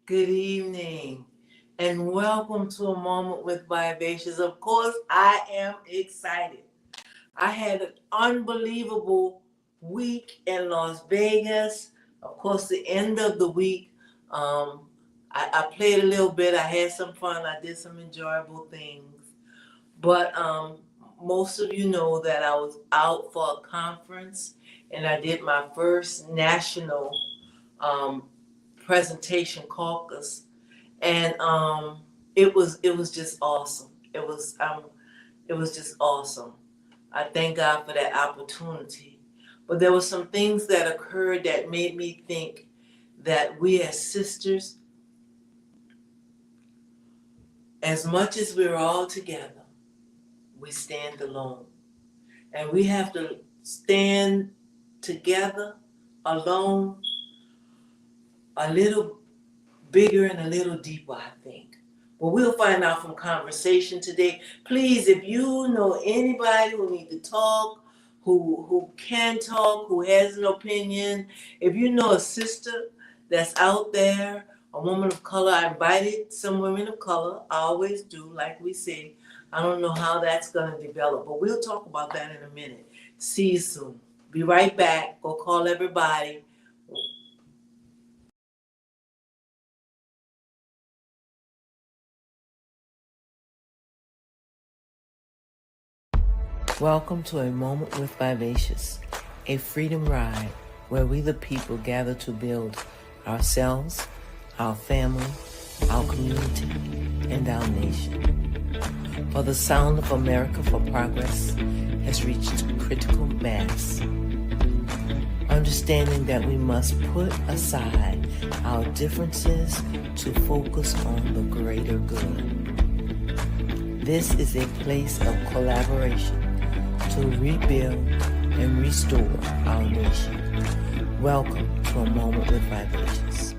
Good evening, and welcome to a moment with Vivacious. Of course, I am excited. I had an unbelievable week in Las Vegas. Of course, the end of the week, um, I played a little bit. I had some fun. I did some enjoyable things. But most of you know that I was out for a conference, and I did my first national um, presentation caucus, and it was just awesome. It was just awesome. I thank God for that opportunity. But there were some things that occurred that made me think that we as sisters, as much as we're all together, we stand alone. And we have to stand together, alone, a little bigger and a little deeper, I think. Well, we'll find out from conversation today. Please, if you know anybody who needs to talk, who can talk, who has an opinion, if you know a sister that's out there, a woman of color, I invited some women of color. I always do, like we say. I don't know how that's going to develop, but we'll talk about that in a minute. See you soon. Be right back. Go call everybody. Welcome to A Moment with Vivacious, a freedom ride where we the people gather to build ourselves, our family, our community, and our nation. For the sound of America for Progress has reached critical mass. Understanding that we must put aside our differences to focus on the greater good. This is a place of collaboration to rebuild and restore our nation. Welcome to A Moment with Vivacious.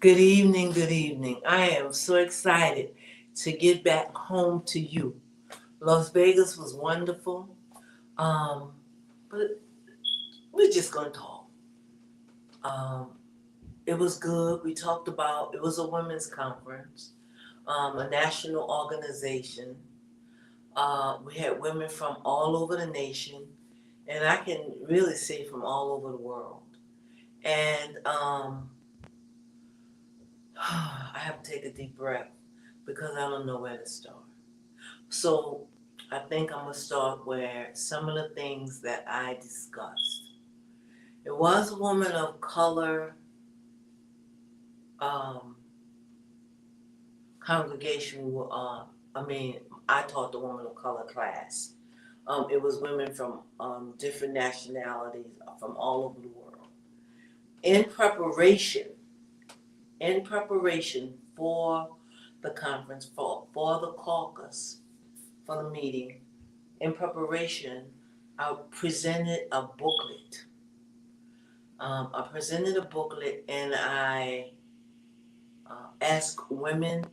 Good evening, good evening. I am so excited to get back home to you. Las Vegas was wonderful, but we're just going to talk. Um, it was good. We talked about, it was a women's conference, a national organization. We had women from all over the nation, and I can really say from all over the world. And I have to take a deep breath because I don't know where to start. So I think I'm going to start where some of the things that I discussed. It was a woman of color um, congregation. I taught the woman of color class. It was women from different nationalities from all over the world. In preparation, for the conference, for the caucus, for the meeting, in preparation, I presented a booklet. And I asked women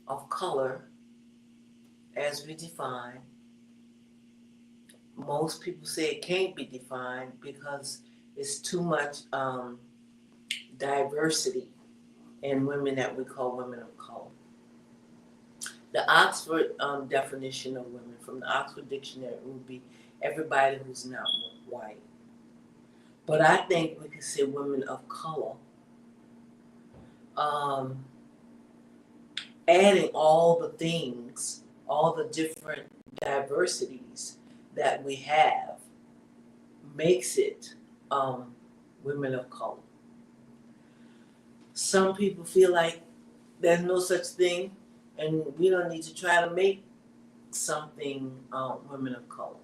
of color, as we define. Most people say it can't be defined because it's too much diversity in women that we call women of color. The Oxford definition of women from the Oxford Dictionary would be everybody who's not white. But I think we could say women of color. Um, Adding all the things, all the different diversities that we have makes it women of color. Some people feel like there's no such thing, and we don't need to try to make something women of color.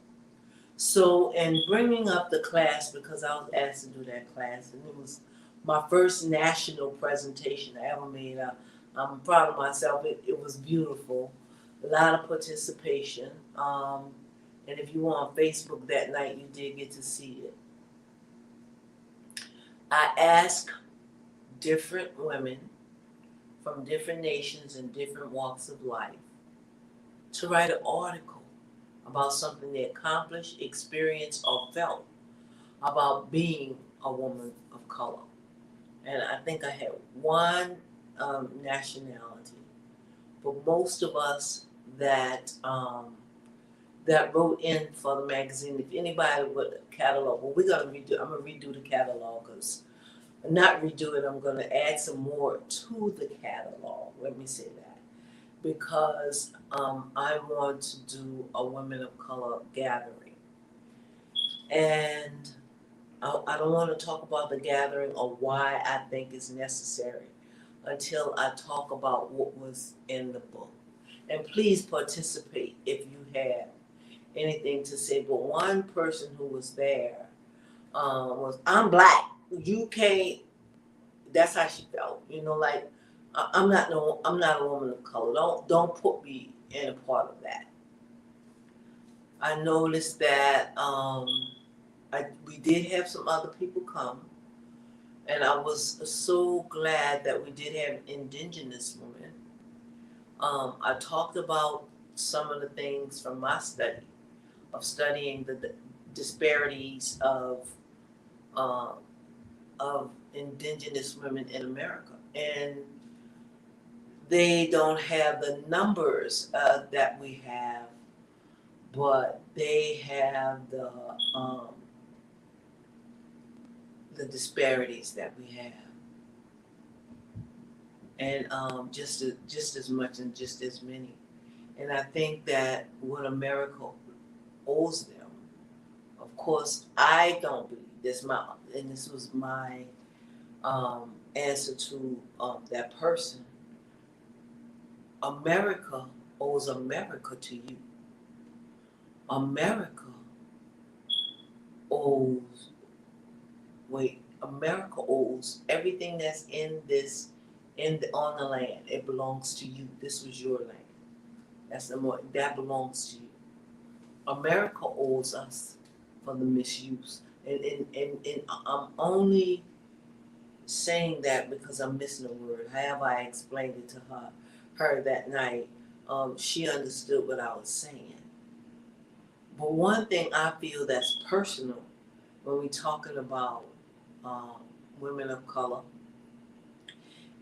So, in bringing up the class, because I was asked to do that class, and it was my first national presentation I ever made. I'm proud of myself. It was beautiful. A lot of participation. And if you were on Facebook that night, you did get to see it. I asked different women from different nations and different walks of life to write an article about something they accomplished, experienced, or felt about being a woman of color. And I think I had one nationality. But most of us that that wrote in for the magazine, if anybody would catalog, well, we're gonna redo. I'm gonna redo the catalog, because not redo it. I'm gonna add some more to the catalog. Let me say that, because I want to do a women of color gathering, and I don't want to talk about the gathering or why I think it's necessary until I talk about what was in the book. And please participate if you have anything to say. But one person who was there was, I'm black. You can't. That's how she felt. You know, like I'm not no. I'm not a woman of color. Don't put me in a part of that. I noticed that we did have some other people come, and I was so glad that we did have indigenous women. I talked about some of the things from my study of studying the disparities uh, of indigenous women in America, and they don't have the numbers that we have, but they have the disparities that we have, and just as much and just as many. And I think that what America owes them, of course, I don't believe this. And this was my answer to that person. America owes America to you. America owes. Wait, America owes everything that's on the land. It belongs to you. This was your land. That belongs to you. America owes us for the misuse. And I'm only saying that because I'm missing a word. However, I explained it to her that night. She understood what I was saying. But one thing I feel that's personal when we're talking about um, women of color,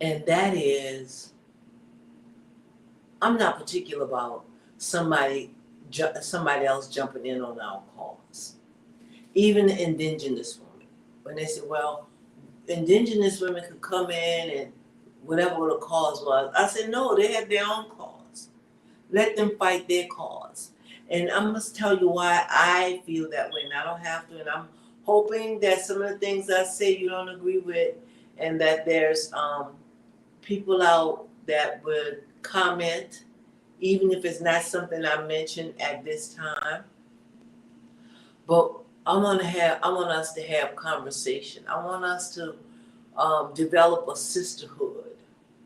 and that is, I'm not particular about somebody else jumping in on our cause. Even the indigenous women, when they say, well, indigenous women could come in and whatever the cause was, I said, no, they have their own cause. Let them fight their cause. And I must tell you why I feel that way, and I don't have to, and I'm hoping that some of the things I say you don't agree with, and that there's people out that would comment, even if it's not something I mentioned at this time. But I want us to have conversation. I want us to develop a sisterhood.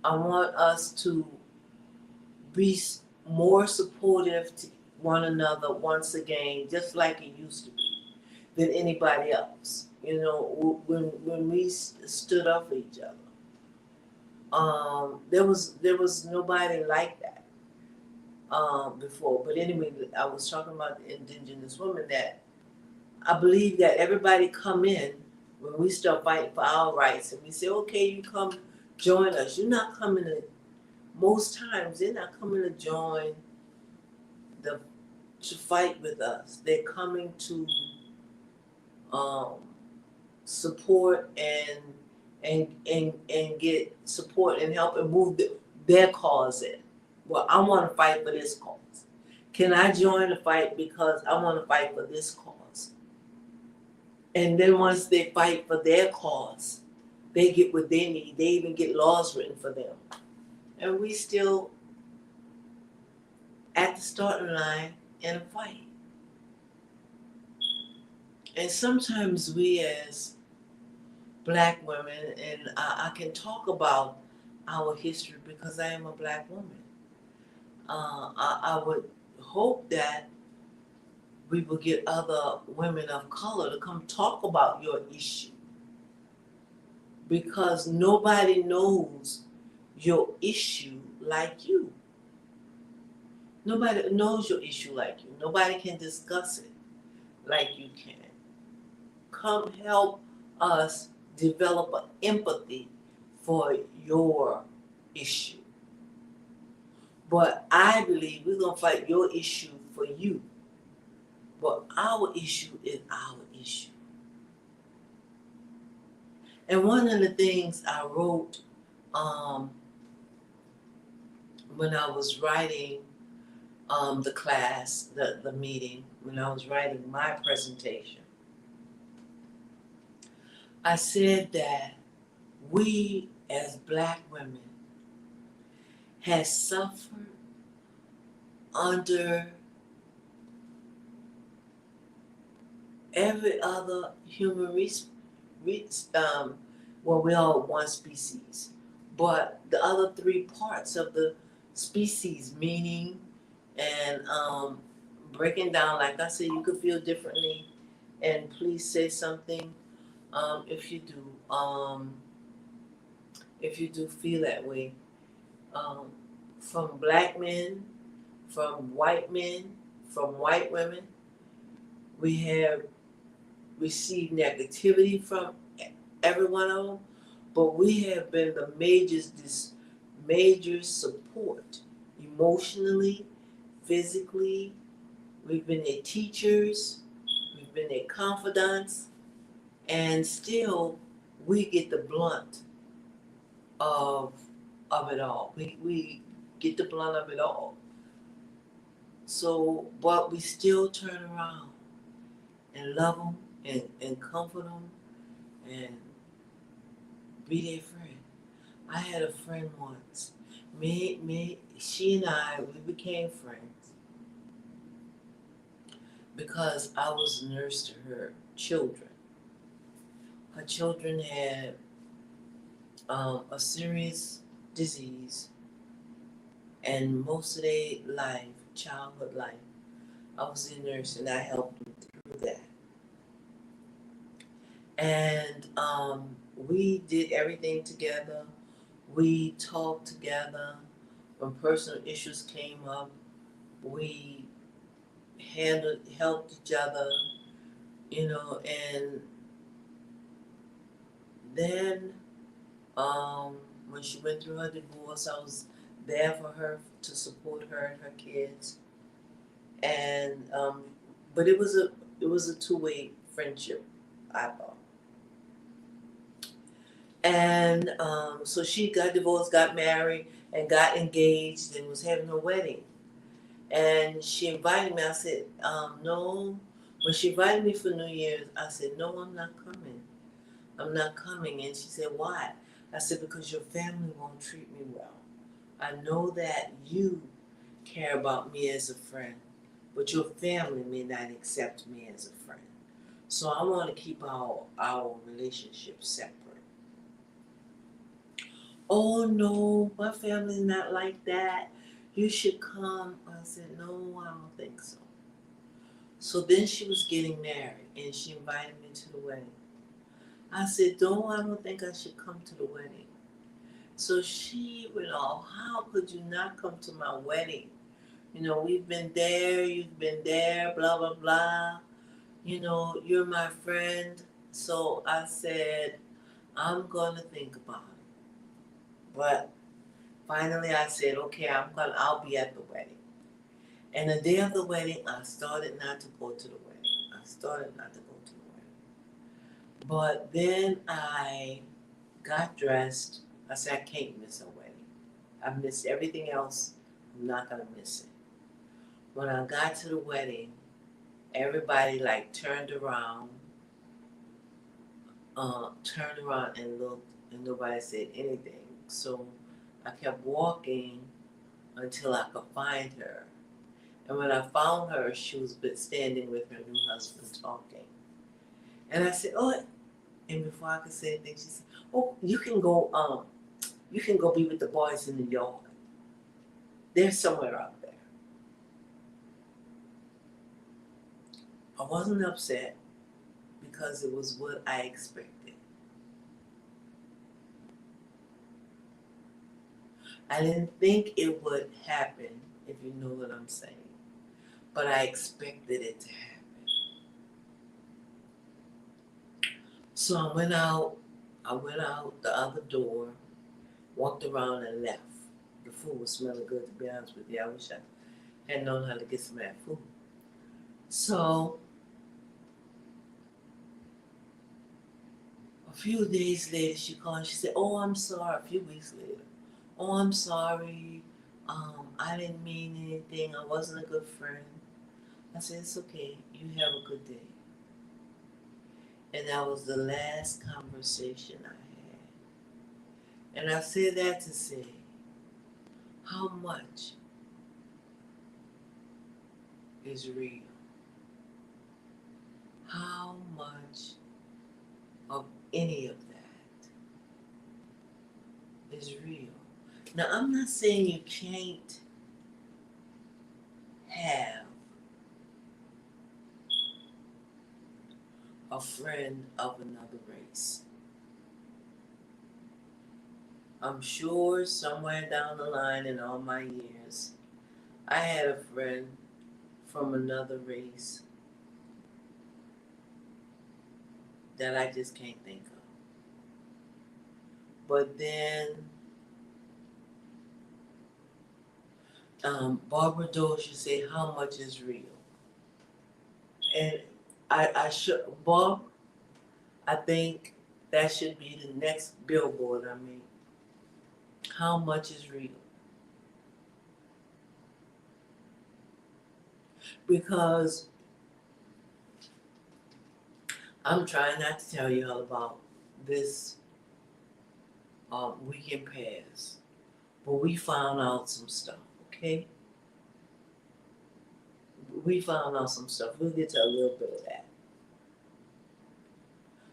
I want us to be more supportive to one another once again, just like it used to be, than anybody else. You know, when we stood up for each other, there was nobody like that before. But anyway, I was talking about the indigenous women, that I believe that everybody come in when we start fighting for our rights, and we say, okay, you come join us. You're not coming to. Most times, they're not coming to join to fight with us. They're coming to um, support and get support and help and move their cause in. Well, I want to fight for this cause. Can I join the fight because I want to fight for this cause? And then once they fight for their cause, they get what they need. They even get laws written for them. And we still at the starting line in a fight. And sometimes we as black women, and I can talk about our history because I am a black woman. I would hope that we will get other women of color to come talk about your issue, because nobody knows your issue like you. Nobody knows your issue like you. Nobody can discuss it like you can. Come help us develop an empathy for your issue. But I believe we're going to fight your issue for you. But our issue is our issue. And one of the things I wrote when I was writing the class, the meeting, when I was writing my presentation, I said that we as Black women has suffered under every other human well, we are one species, but the other three parts of the species, meaning and breaking down, like I said, you could feel differently, and please say something if you do. If you do feel that way, um, from Black men, from white men, from white women, we have received negativity from every one of them, but we have been the major support emotionally, physically. We've been their teachers, we've been their confidants, and still we get the blunt of it all. We get the blunt of it all. So, but we still turn around and love them and comfort them and be their friend. I had a friend once. She and I, we became friends because I was a nurse to her children. Her children had a serious disease, and most of their life, childhood life, I was a nurse and I helped them through that. And we did everything together. We talked together. When personal issues came up, we helped each other, and then when she went through her divorce, I was there for her to support her and her kids. And but it was a two-way friendship, I thought. And so she got divorced, got married, and got engaged, and was having a wedding. And she invited me. I said, no. When she invited me for New Year's, I said, no, I'm not coming. I'm not coming. And she said, why? I said, because your family won't treat me well. I know that you care about me as a friend, but your family may not accept me as a friend. So I want to keep our relationship separate. Oh no, my family's not like that. You should come. I said, no, I don't think so. So then she was getting married and she invited me to the wedding. I said, no, I don't think I should come to the wedding. So she went off, how could you not come to my wedding? We've been there, you've been there, blah, blah, blah. You're my friend. So I said, I'm going to think about it. But finally I said, okay, I'll be at the wedding. And the day of the wedding, I started not to go to the wedding. But then I got dressed. I said, I can't miss a wedding. I've missed everything else. I'm not going to miss it. When I got to the wedding, everybody turned around and looked, and nobody said anything. So I kept walking until I could find her. And when I found her, she was standing with her new husband talking. And I said, oh, and before I could say anything, she said, oh, you can go be with the boys in the yard. They're somewhere out there. I wasn't upset because it was what I expected. I didn't think it would happen, if you know what I'm saying, but I expected it to happen. So I went out the other door, walked around and left. The food was smelling good, to be honest with you. I wish I had known how to get some of that food. So a few days later, she called and she said, "Oh, I'm sorry." A few weeks later, "Oh, I'm sorry. I didn't mean anything. I wasn't a good friend." I said, "It's okay. You have a good day." And that was the last conversation I had. And I say that to say how much is real. How much of any of that is real. Now, I'm not saying you can't have a friend of another race. I'm sure somewhere down the line in all my years, I had a friend from another race that I just can't think of. But then Barbara Dozier said, "How much is real?" And I should, Bob, I think that should be the next billboard I make. How much is real? Because I'm trying not to tell you all about this weekend pass, but we found out some stuff, okay? We found out some stuff. We'll get to a little bit of that.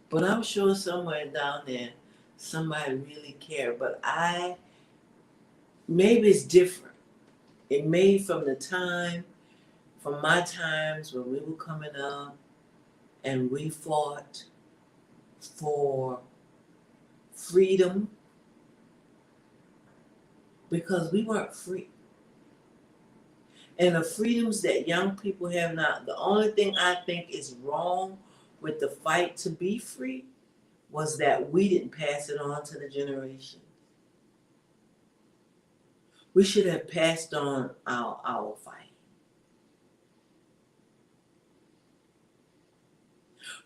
But I'm sure somewhere down there, somebody really cared. But maybe it's different. It may from my times when we were coming up and we fought for freedom because we weren't free. And the freedoms that young people have now, the only thing I think is wrong with the fight to be free was that we didn't pass it on to the generation. We should have passed on our fight.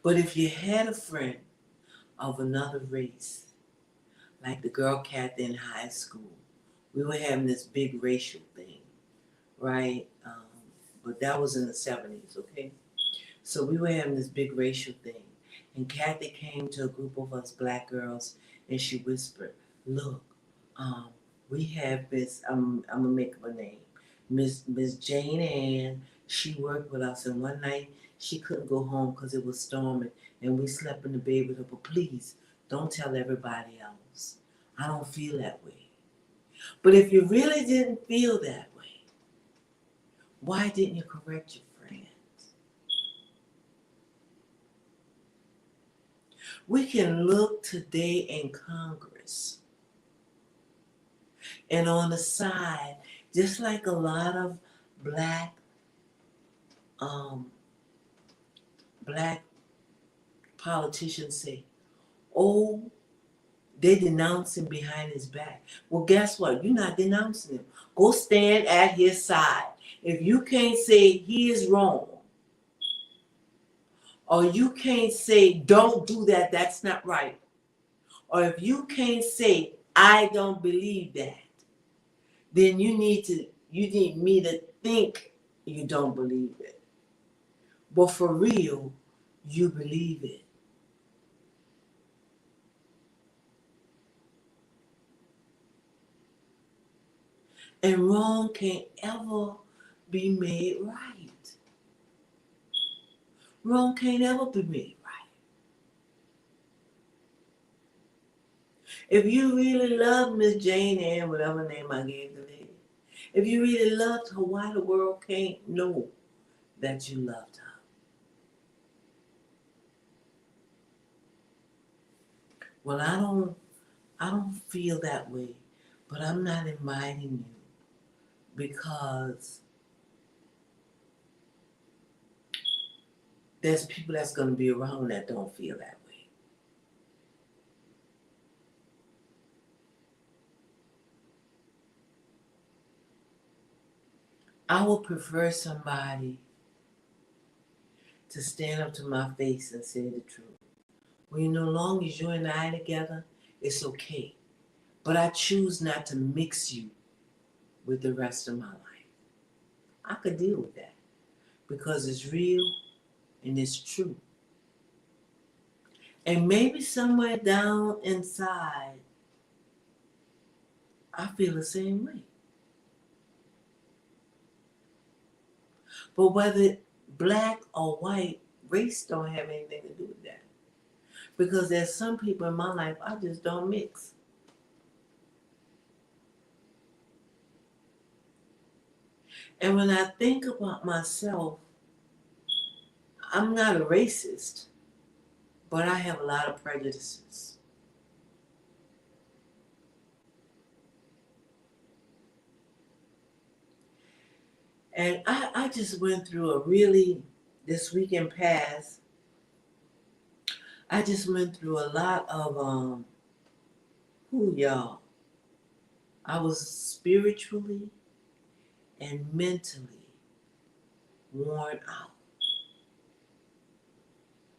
But if you had a friend of another race, like the girl Kathy in high school, we were having this big racial thing, right? But that was in the 70s, okay? So we were having this big racial thing. And Kathy came to a group of us black girls and she whispered, "Look, we have this, I'm going to make up a name, Miss Jane Ann. She worked with us, and one night she couldn't go home because it was storming, and we slept in the bed with her. But please, don't tell everybody else. I don't feel that way." But if you really didn't feel that way, why didn't you correct your friends? We can look today in Congress and on the side, just like a lot of black um, black politicians say, "Oh, they denounce him behind his back." Well, guess what? You're not denouncing him. Go stand at his side. If you can't say he is wrong, or you can't say don't do that, that's not right, or if you can't say I don't believe that, then you need me to think you don't believe it. But for real, you believe it. And wrong can't ever be made right. Wrong can't ever be made right. If you really love Miss Jane Ann, whatever name I gave the lady, if you really loved her, why the world can't know that you loved her? Well, I don't feel that way, but I'm not inviting you because there's people that's going to be around that don't feel that way. I would prefer somebody to stand up to my face and say the truth. Well, you know, long as you and I together, it's okay. But I choose not to mix you with the rest of my life. I could deal with that because it's real and it's true. And maybe somewhere down inside, I feel the same way. But whether black or white, race don't have anything to do with that. Because there's some people in my life I just don't mix. And when I think about myself, I'm not a racist, but I have a lot of prejudices. And I just went through a really, this weekend past, I just went through a lot of, y'all. I was spiritually and mentally worn out.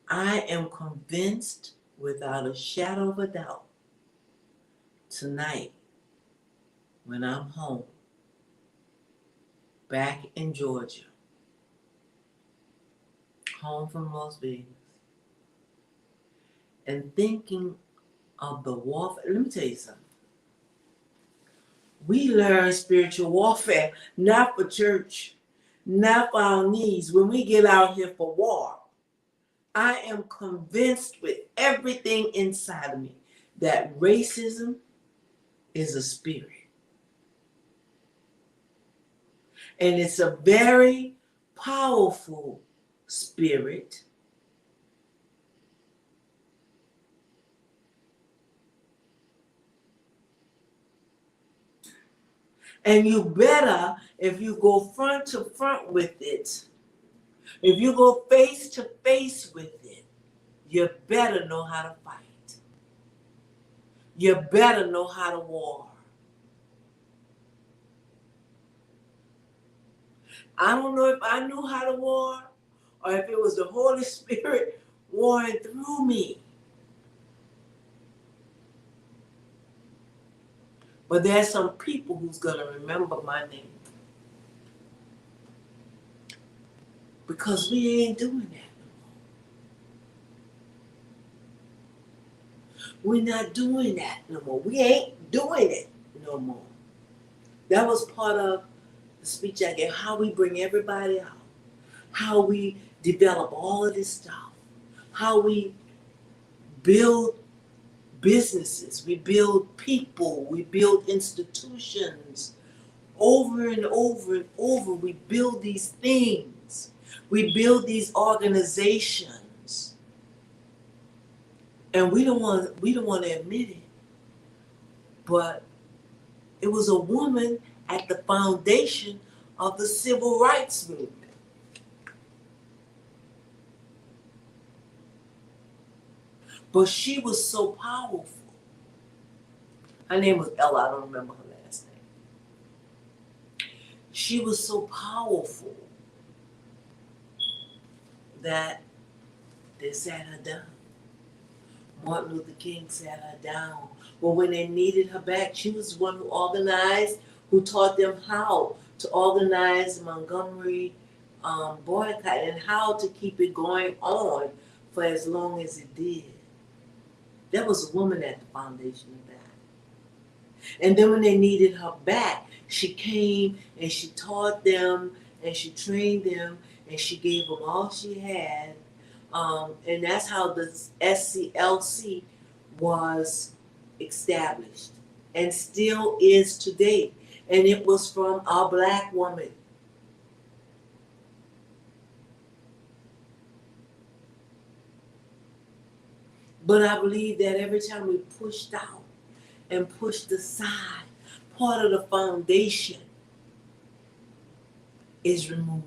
I am convinced without a shadow of a doubt tonight when I'm home, back in Georgia, home from Las Vegas, and thinking of the warfare. Let me tell you something. We learn spiritual warfare, not for church, not for our needs, when we get out here for war. I am convinced with everything inside of me that racism is a spirit. And it's a very powerful spirit. And you better, if you go front to front with it, if you go face to face with it, you better know how to fight. You better know how to war. I don't know if I knew how to war or if it was the Holy Spirit warring through me. But there's some people who's going to remember my name. Because we ain't doing that no more. We're not doing that no more. We ain't doing it no more. That was part of the speech I gave, how we bring everybody out, how we develop all of this stuff, how we build businesses, we build people, we build institutions. Over and over and over, we build these things. We build these organizations. And we don't want to admit it. But it was a woman at the foundation of the civil rights movement. But she was so powerful. Her name was Ella, I don't remember her last name. She was so powerful that they sat her down. Martin Luther King sat her down. But when they needed her back, she was the one who organized, who taught them how to organize Montgomery boycott and how to keep it going on for as long as it did. There was a woman at the foundation of that. And then when they needed her back, she came and she taught them and she trained them and she gave them all she had. And that's how the SCLC was established and still is today. And it was from a black woman. But I believe that every time we pushed out and pushed aside, part of the foundation is removed.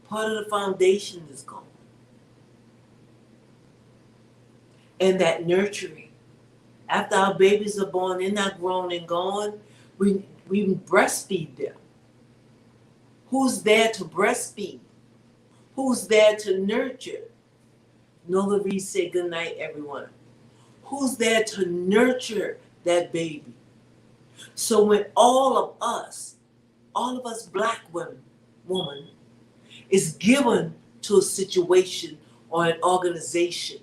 Part of the foundation is gone. And that nurturing. After our babies are born, they're not grown and gone. We breastfeed them. Who's there to breastfeed? Who's there to nurture? Nola Reed said, good night, everyone. Who's there to nurture that baby? So when all of us black woman, is given to a situation or an organization,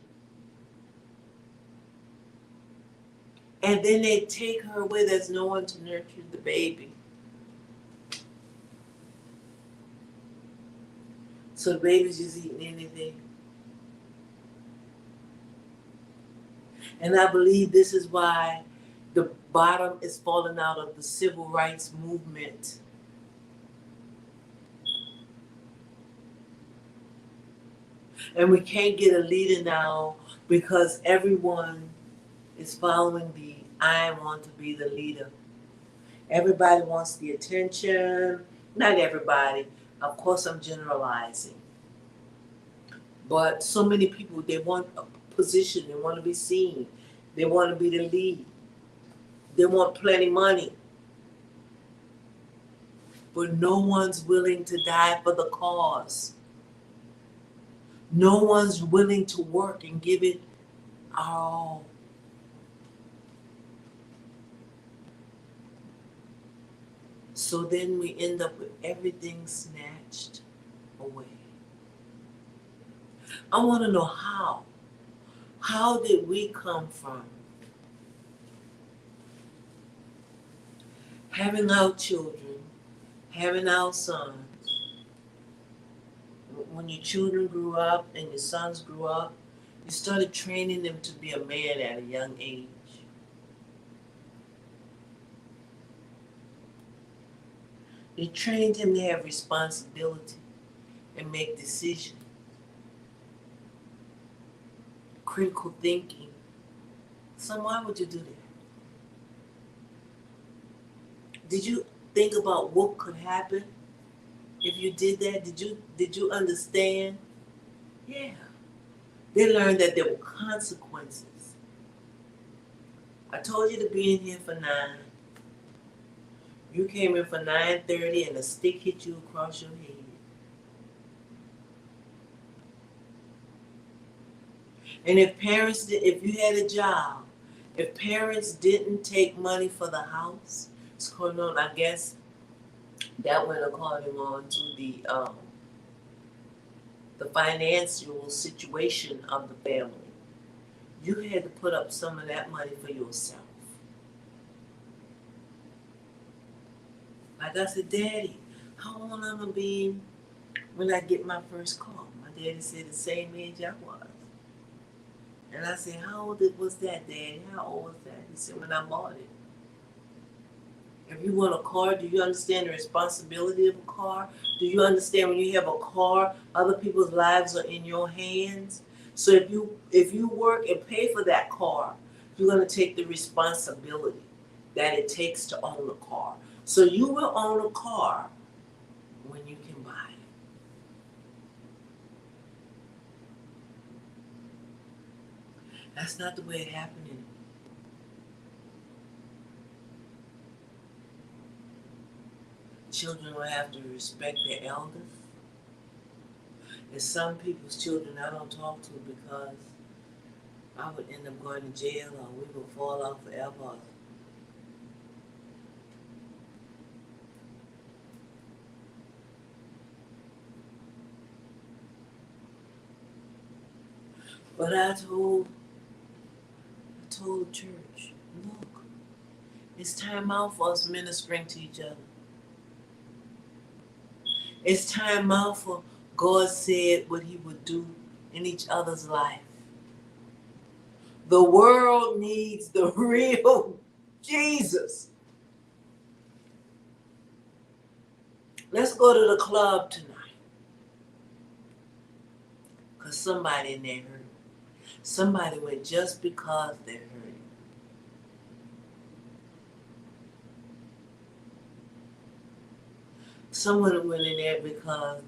and then they take her away, there's no one to nurture the baby. So the baby's just eating anything. And I believe this is why the bottom is falling out of the civil rights movement. And we can't get a leader now because everyone is following the I want to be the leader. Everybody wants the attention. Not everybody. Of course, I'm generalizing. But so many people, they want a position. They want to be seen. They want to be the lead. They want plenty of money. But no one's willing to die for the cause. No one's willing to work and give it our all. So then we end up with everything snatched away. I want to know how. How did we come from having our children, having our sons? When your children grew up and your sons grew up, you started training them to be a man at a young age. You trained him to have responsibility and make decisions. Critical thinking. So why would you do that? Did you think about what could happen if you did that? Did you understand? Yeah. They learned that there were consequences. I told you to be in here for 9. You came in for 9:30 and a stick hit you across your head. And if you had a job, if parents didn't take money for the house, it's going on, I guess that went according on to the financial situation of the family. You had to put up some of that money for yourself. Like I said, Daddy, how old am I gonna be when I get my first car? My daddy said the same age I was. And I said, how old was that, Daddy? How old was that? He said, when I bought it. If you want a car, do you understand the responsibility of a car? Do you understand when you have a car, other people's lives are in your hands? So if you work and pay for that car, you're going to take the responsibility that it takes to own a car. So you will own a car when you can buy it. That's not the way it happened anymore. Children will have to respect their elders. And some people's children I don't talk to because I would end up going to jail or we would fall out forever. But I told the church, look, it's time out for us ministering to each other. It's time out for God said what he would do in each other's life. The world needs the real Jesus. Let's go to the club tonight. Because somebody in there hurt. Somebody went just because they're hurting. Someone went in there because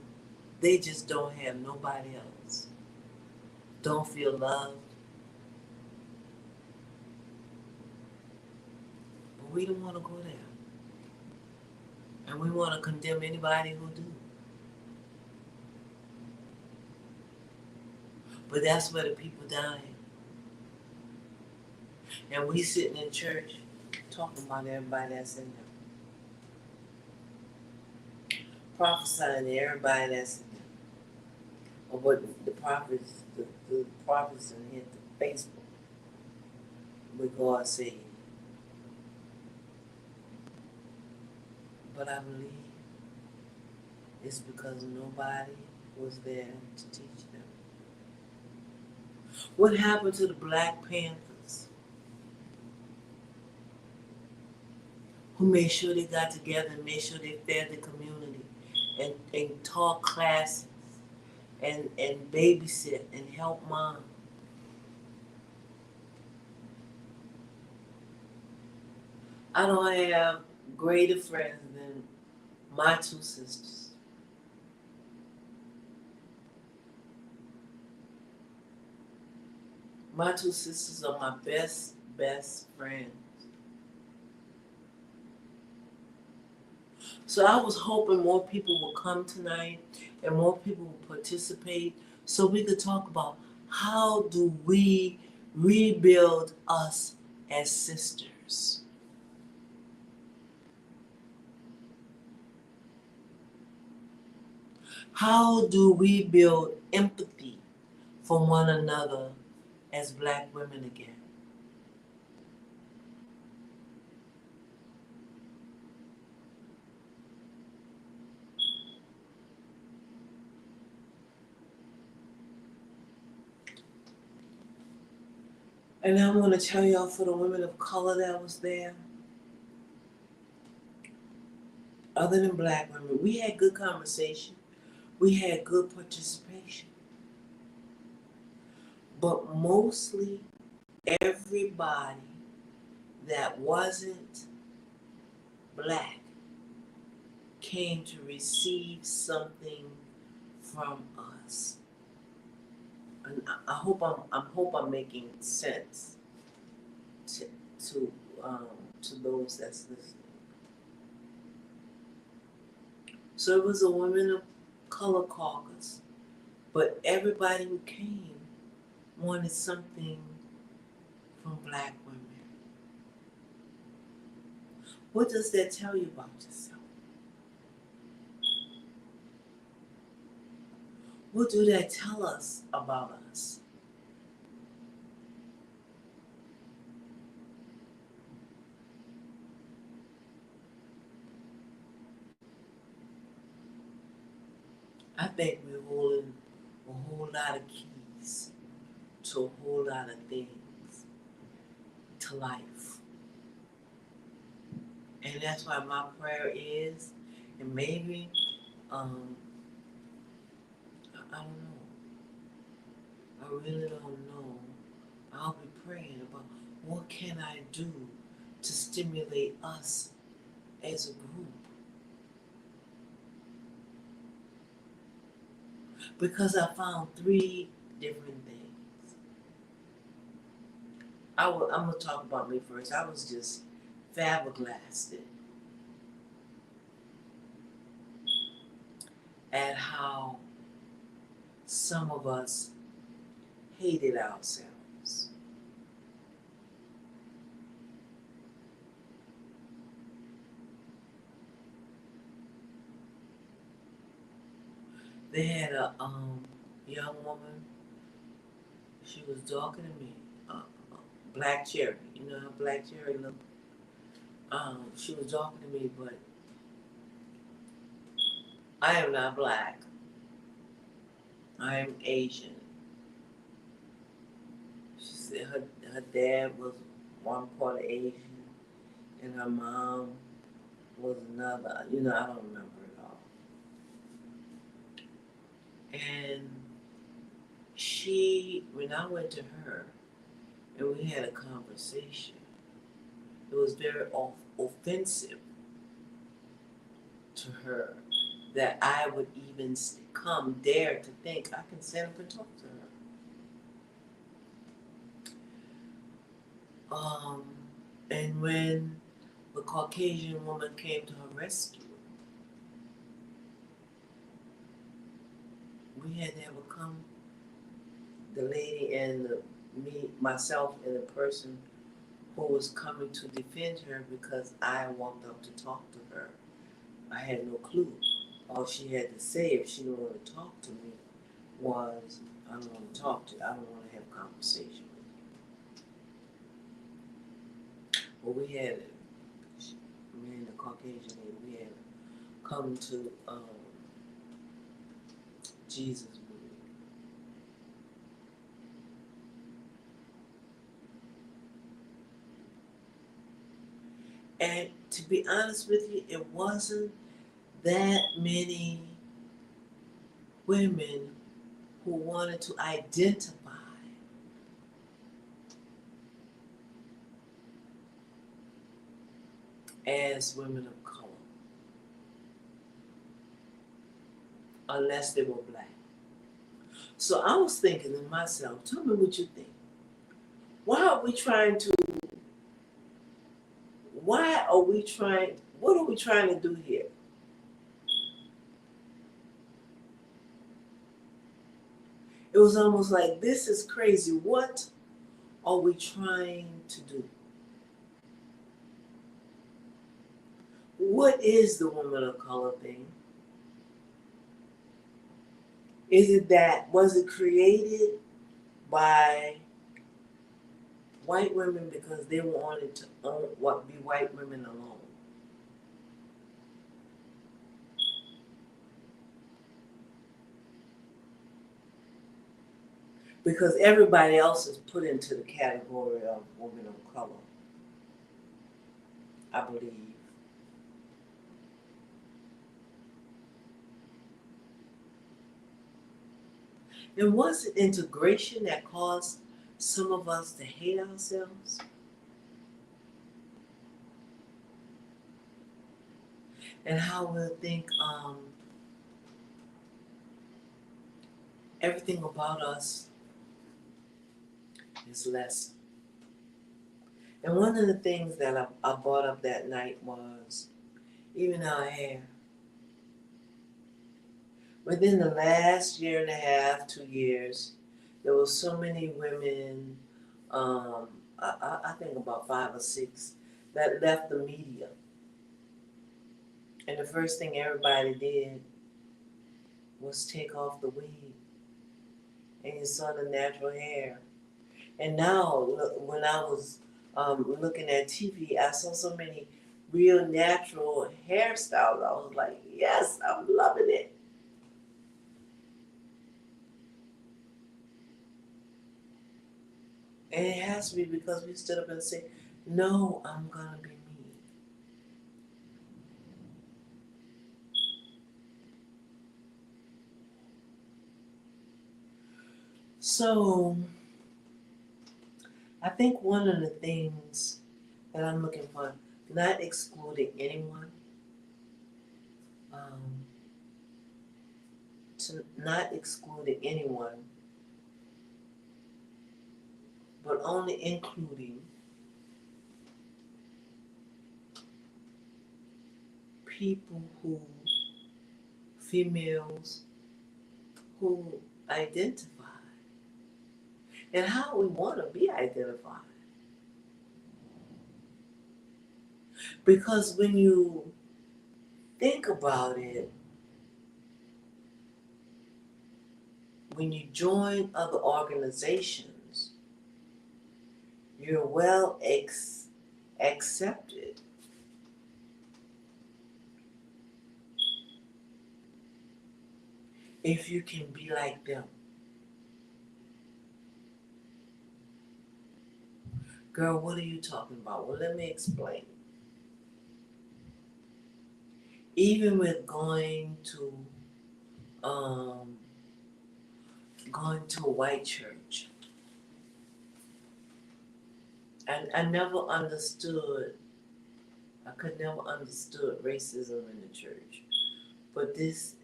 they just don't have nobody else. Don't feel loved. But we don't want to go there. And we want to condemn anybody who do. But that's where the people dying. And we sitting in church talking about everybody that's in there. Prophesying to everybody that's in there. Or what the prophets and hit the Facebook with God saying. But I believe it's because nobody was there to teach them. What happened to the Black Panthers? Who made sure they got together and made sure they fed the community and taught classes and babysit and help mom. I don't have greater friends than my two sisters. My two sisters are my best friends. So I was hoping more people would come tonight and more people would participate so we could talk about how do we rebuild us as sisters. How do we build empathy for one another as Black women again? And I'm going to tell y'all, for the women of color that was there, other than Black women, we had good conversation. We had good participation. But mostly everybody that wasn't Black came to receive something from us. And I hope I'm making sense to those that's listening. So it was a women of color caucus, but everybody who came wanted something from Black women. What does that tell you about yourself? What do that tell us about us? I think we're holding a whole lot of keys to a whole lot of things to life. And that's why my prayer is, and maybe, I don't know. I really don't know. I'll be praying about what can I do to stimulate us as a group. Because I found 3 different things. I'm going to talk about me first. I was just flabbergasted at how some of us hated ourselves. They had a young woman. She was talking to me, Black Cherry. You know how Black Cherry look? She was talking to me, but I am not Black. I am Asian. She said her dad was one part Asian and her mom was another. You know, I don't remember it all. And when I went to her and we had a conversation, it was very offensive to her that I would even dare to think I can stand up and talk to her. And when the Caucasian woman came to her rescue, we had to have a come, the lady and myself and the person who was coming to defend her because I walked up to talk to her. I had no clue. All she had to say if she didn't want to talk to me was, I don't want to talk to you. I don't want to have a conversation with you. Well, we had, me and the Caucasian lady, we had come to Jesus movie. And to be honest with you, it wasn't that many women who wanted to identify as women of color, unless they were black. So I was thinking to myself, tell me what you think. Why are we trying to, what are we trying to do here? It was almost like, this is crazy. What are we trying to do? What is the woman of color thing? Was it created by white women because they wanted to be white women alone? Because everybody else is put into the category of women of color, I believe. And was it integration that caused some of us to hate ourselves? And how we'll think everything about us is less. And one of the things that I brought up that night was even our hair. Within the last year and a half, 2 years, there were so many women, I think about 5 or 6, that left the media. And the first thing everybody did was take off the wig. And you saw the natural hair. And now, when I was looking at TV, I saw so many real natural hairstyles. I was like, yes, I'm loving it. And it has to be because we stood up and said, no, I'm going to be me. So, I think one of the things that I'm looking for, not excluding anyone, not excluding anyone, but only including people females who identify and how we want to be identified. Because when you think about it, when you join other organizations, you're well accepted. If you can be like them. Girl, what are you talking about? Well, let me explain. Even with going to a white church, and I could never understood racism in the church. But this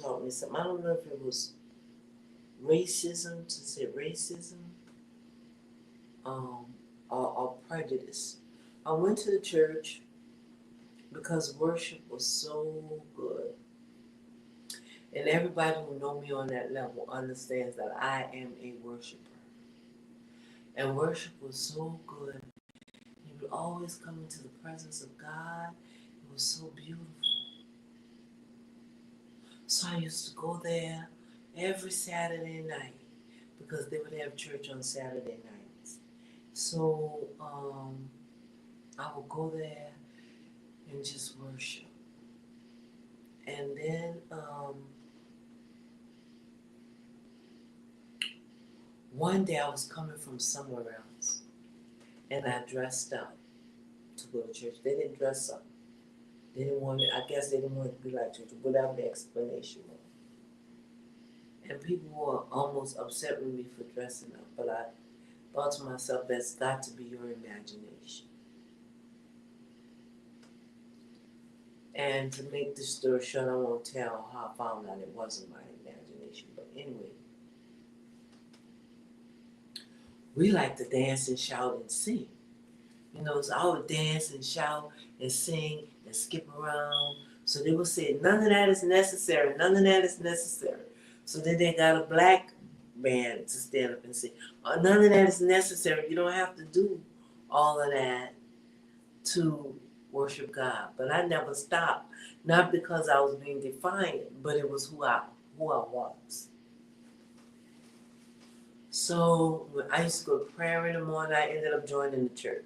taught me something. I don't know if it was racism, to say racism, or prejudice. I went to the church because worship was so good. And everybody who know me on that level understands that I am a worshiper. And worship was so good. You would always come into the presence of God. It was so beautiful. So I used to go there every Saturday night because they would have church on Saturday nights. So I would go there and just worship. And then one day I was coming from somewhere else and I dressed up to go to church. They didn't dress up. They didn't want it, I guess they didn't want it to be like church, whatever the explanation was. And people were almost upset with me for dressing up, but I thought to myself, that's got to be your imagination. And to make the story short, I won't tell how I found out it wasn't my imagination. But anyway, we like to dance and shout and sing. You know, so I would dance and shout and sing and skip around. So they would say, none of that is necessary. None of that is necessary. So then they got a black band to stand up and say, oh, none of that is necessary. You don't have to do all of that to worship God. But I never stopped. Not because I was being defiant, but it was who I was. So when I used to go to prayer in the morning, I ended up joining the church.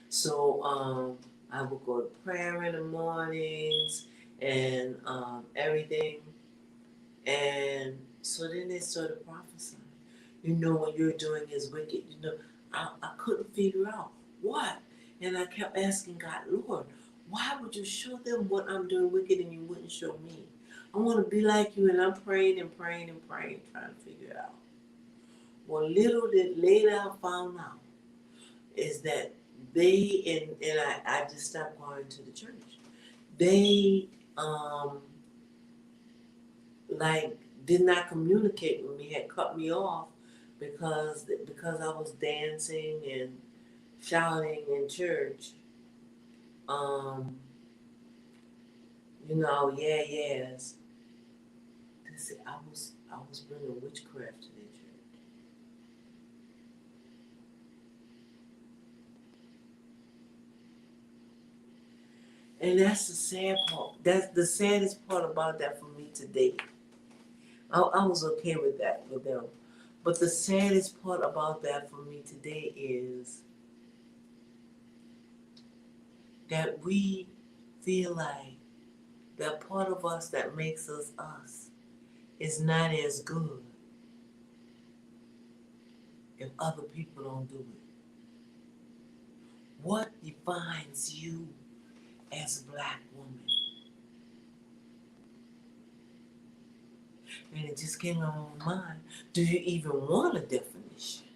So I would go to prayer in the mornings and everything. And so then they started prophesying. You know, what you're doing is wicked. You know, I couldn't figure out what. And I kept asking God, Lord, why would you show them what I'm doing wicked and you wouldn't show me? I want to be like you. And I'm praying and praying and praying, trying to figure it out. Well, little did later I found out is that they, and I just stopped going to the church. They, like, did not communicate with me, had cut me off because I was dancing and shouting in church. You know, yeah, yes. They said I was bringing witchcraft to their church. And that's the sad part. That's the saddest part about that for me today. I was okay with that with them. But the saddest part about that for me today is that we feel like that part of us that makes us us is not as good if other people don't do it. What defines you as a black woman? And it just came on my mind. Do you even want a definition?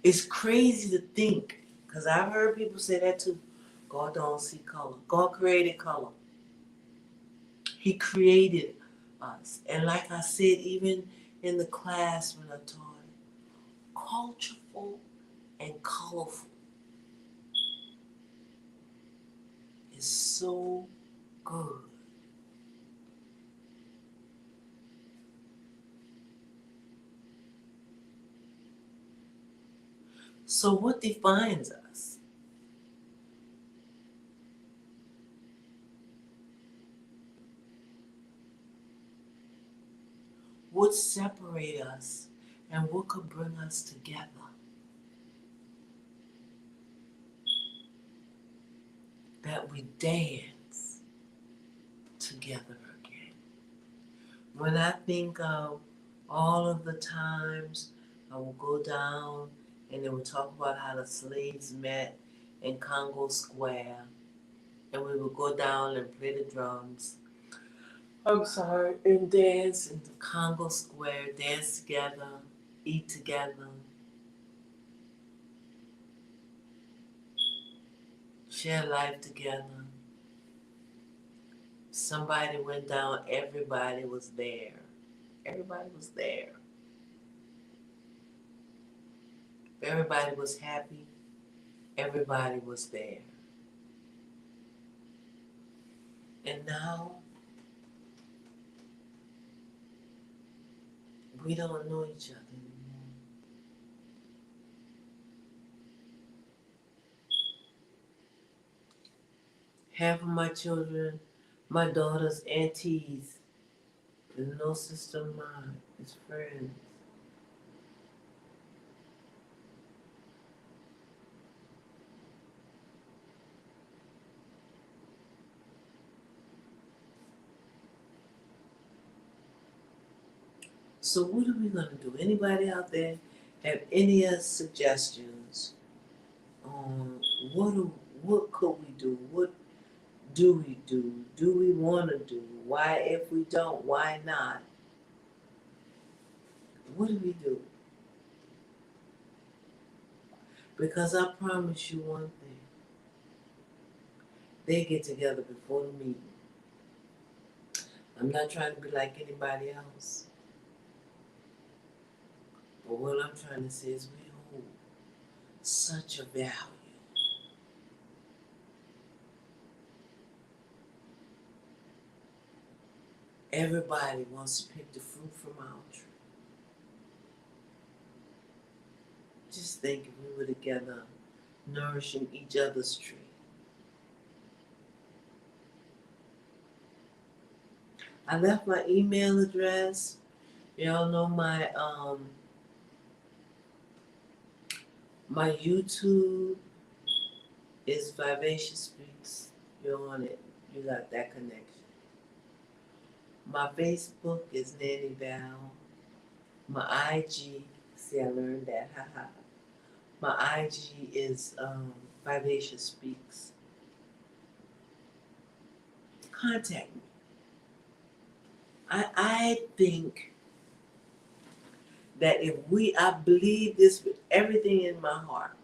It's crazy to think, because I've heard people say that too. God don't see color. God created color. He created us. And like I said, even in the class when I taught it, cultureful and colorful is so good. So what defines us? What separates us and what could bring us together? That we dance together again. When I think of all of the times I will go down and they will talk about how the slaves met in Congo Square and we would go down and play the drums. I'm sorry, and dance in the Congo Square, dance together, eat together, share life together. Somebody went down, everybody was there. Everybody was there. Everybody was happy. Everybody was there. And now we don't know each other anymore. Half of my children, my daughter's aunties, there's no sister of mine, it's friends. So what are we gonna do? Anybody out there have any suggestions on what could we do? What do we do? Do we want to do? Why, if we don't, why not? What do we do? Because I promise you one thing. They get together before the meeting. I'm not trying to be like anybody else. But what I'm trying to say is we hold such a value. Everybody wants to pick the fruit from our tree. Just think if we were together, nourishing each other's tree. I left my email address. Y'all know my YouTube is Vivacious Speaks. You're on it. You got that connection. My Facebook is Nanny Val. My IG, see, I learned that. Haha. My IG is Vivacious Speaks. Contact me. I think that I believe this with everything in my heart.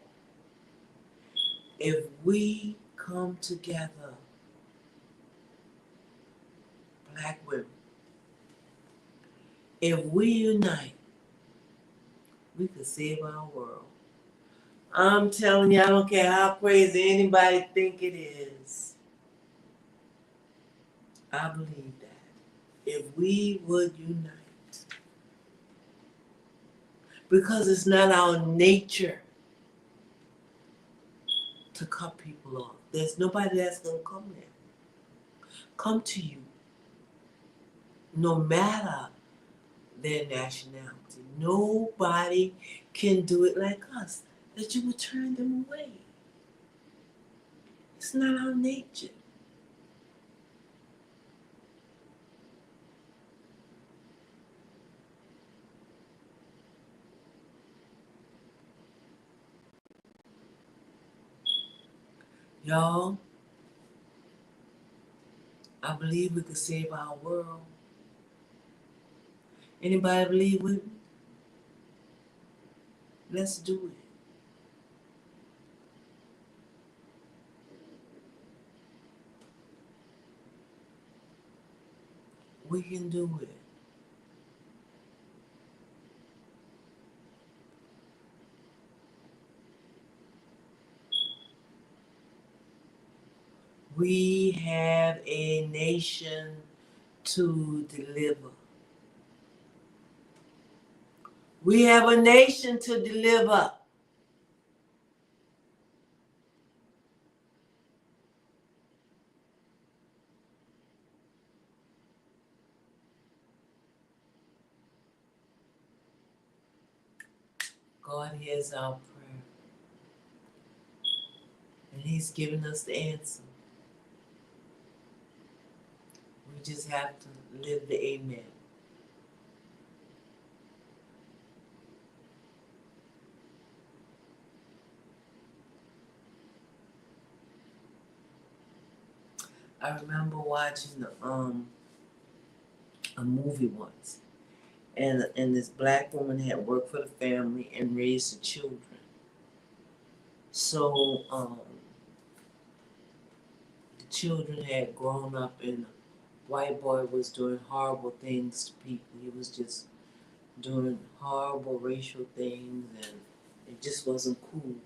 If we come together, Black women, if we unite, we could save our world. I'm telling you, I don't care how crazy anybody think it is. I believe that. If we would unite. Because it's not our nature to cut people off. There's nobody that's going to come to you, no matter their nationality. Nobody can do it like us, that you would turn them away. It's not our nature. Y'all, I believe we could save our world. Anybody believe with me? Let's do it. We can do it. We have a nation to deliver. We have a nation to deliver. God hears our prayer. And He's given us the answer. We just have to live the amen. I remember watching a movie once, and this black woman had worked for the family and raised the children. So the children had grown up, and the white boy was doing horrible things to people. He was just doing horrible racial things, and it just wasn't cool.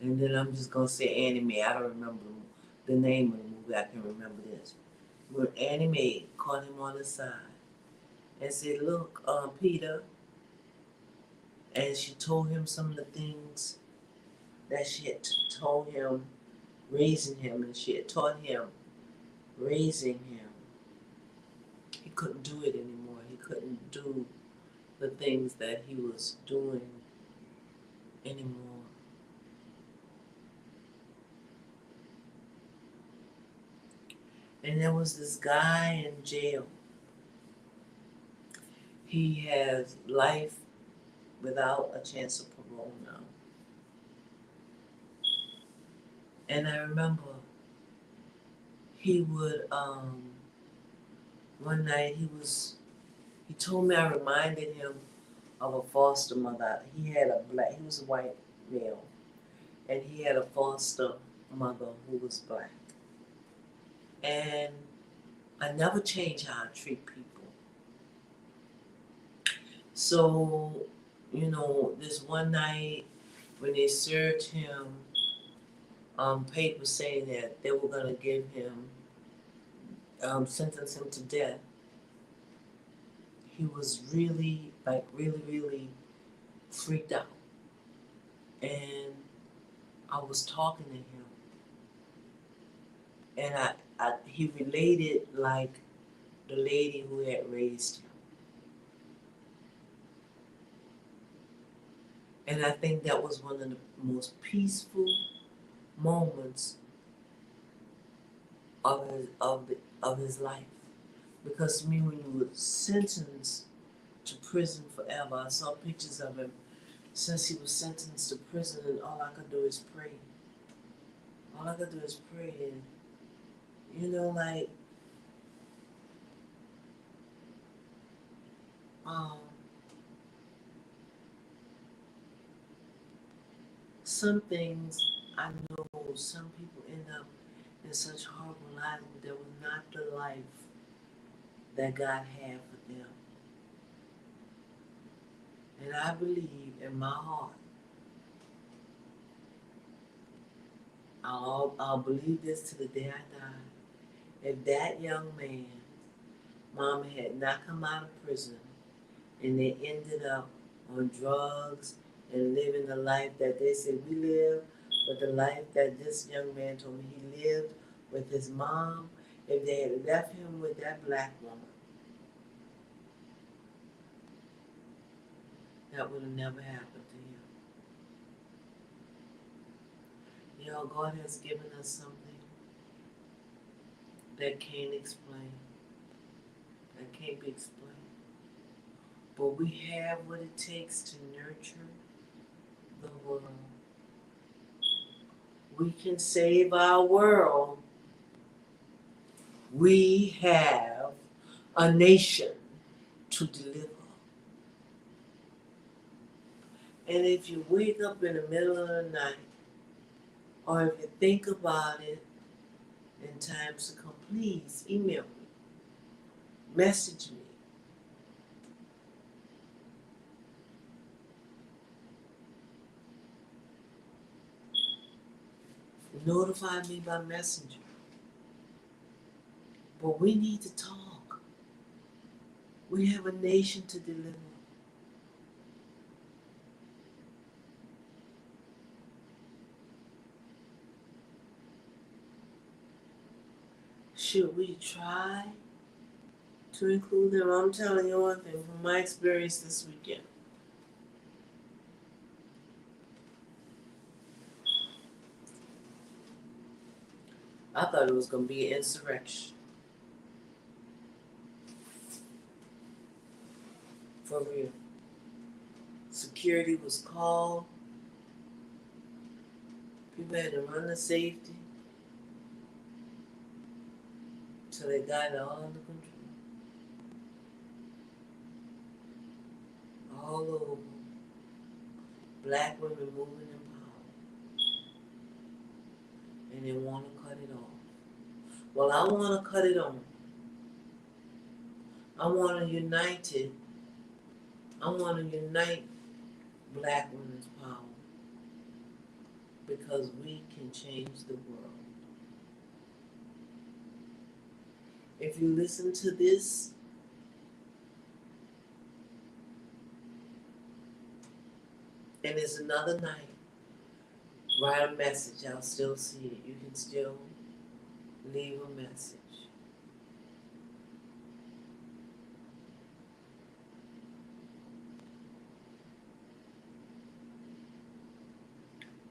And then I'm just gonna say anime. I don't remember the name of the movie. I can remember this. when Annie Mae caught him on the side and said, "Look, Peter," and she told him some of the things that she had told him raising him, and she had taught him raising him. He couldn't do it anymore. He couldn't do the things that he was doing anymore. And there was this guy in jail. He has life without a chance of parole now. And I remember he would, one night he told me I reminded him of a foster mother. He was a white male, and he had a foster mother who was black. And I never change how I treat people. So, this one night when they served him papers saying that they were going to give him, sentence him to death, he was really, really freaked out. And I was talking to him, and he related like the lady who had raised him. And I think that was one of the most peaceful moments of his life. Because to me, when you were sentenced to prison forever, I saw pictures of him since he was sentenced to prison, and all I could do is pray. All I could do is pray, and like some things I know some people end up in such horrible lives, but that was not the life that God had for them. And I believe in my heart, I'll believe this to the day I die. If that young man, mama had not come out of prison, and they ended up on drugs and living the life that they said we live, but the life that this young man told me he lived with his mom, if they had left him with that black woman, that would have never happened to him. God has given us something that can't explain, that can't be explained. But we have what it takes to nurture the world. We can save our world. We have a nation to deliver. And if you wake up in the middle of the night, or if you think about it in times to come, please email me, message me. Notify me by messenger. But we need to talk. We have a nation to deliver. Should we try to include them? I'm telling you one thing from my experience this weekend. I thought it was going to be an insurrection. For real. Security was called. People had to run to safety till they got it all under control. All over. Black women moving in power. And they want to cut it off. Well, I want to cut it on. I want to unite it. I want to unite black women's power. Because we can change the world. If you listen to this, and it's another night, write a message. I'll still see it. You can still leave a message.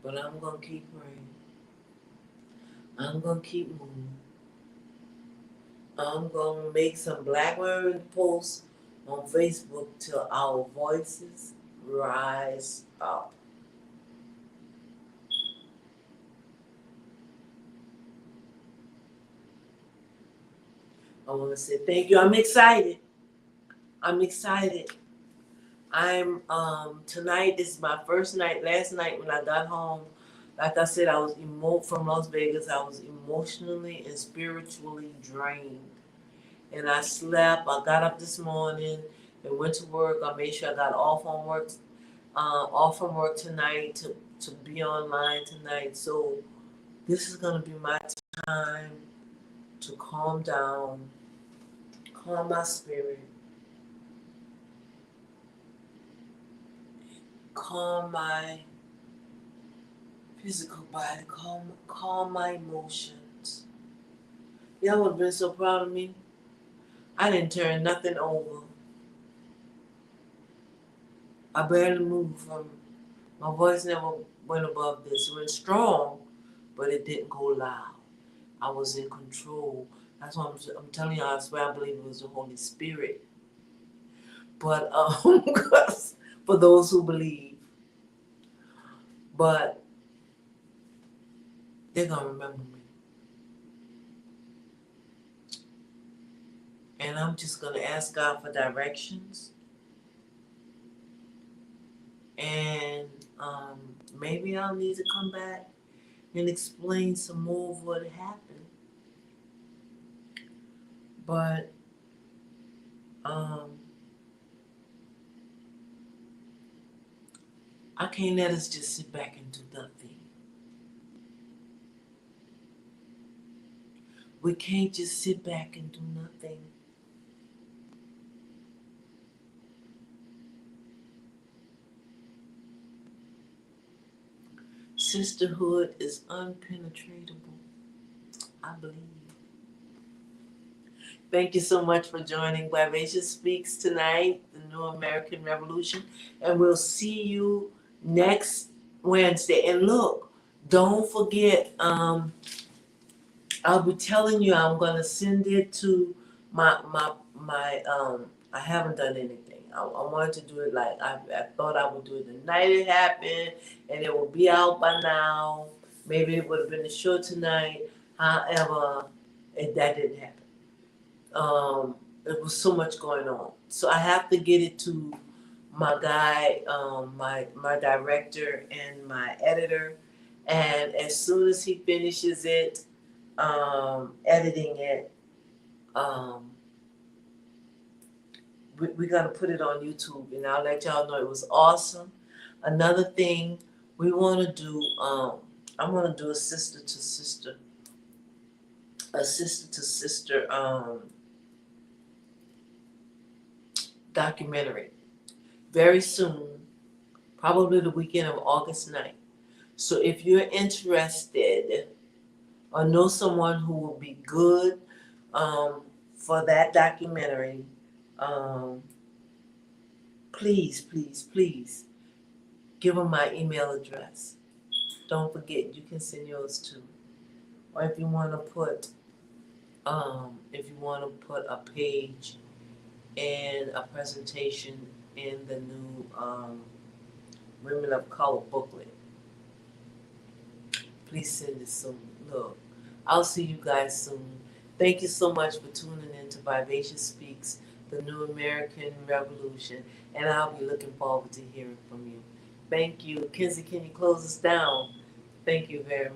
But I'm going to keep praying. I'm going to keep moving. I'm going to make some Black Women posts on Facebook till our voices rise up. I want to say thank you. I'm excited. I'm excited. Tonight is my first night. Last night when I got home, like I said, I was from Las Vegas. I was emotionally and spiritually drained. And I slept. I got up this morning and went to work. I made sure I got off from work tonight to be online tonight. So this is gonna be my time to calm down, calm my spirit, calm my physical body, calm my emotions. Y'all would have been so proud of me. I didn't turn nothing over. I barely moved from, my voice never went above this. It went strong, but it didn't go loud. I was in control. That's why I'm telling y'all, I swear I believe it was the Holy Spirit. But for those who believe, but they're gonna remember me. And I'm just gonna ask God for directions. And maybe I'll need to come back and explain some more of what happened. But I can't let us just sit back and do nothing. We can't just sit back and do nothing. Sisterhood is unpenetratable, I believe. Thank you so much for joining Vivacious Speaks tonight, the New American Revolution. And we'll see you next Wednesday. And look, don't forget, I'll be telling you I'm gonna send it to my I haven't done anything. I wanted to do it like I thought I would do it the night it happened, and it will be out by now. Maybe it would have been a show tonight. However, that didn't happen. There was so much going on, so I have to get it to my guy, my director and my editor, and as soon as he finishes it, editing it, we're gonna put it on YouTube, and I'll let y'all know it was awesome. Another thing we want to do, I'm gonna do a sister to sister documentary very soon, probably the weekend of August 9th. So if you're interested or know someone who will be good for that documentary, please give them my email address. Don't forget, you can send yours too. Or if you want to put a page and a presentation in the new Women of Color booklet, please send it soon. Look, I'll see you guys soon. Thank you so much for tuning in to Vivacious Speaks, the New American Revolution, and I'll be looking forward to hearing from you. Thank you. Kenzie, can you close us down? Thank you very much.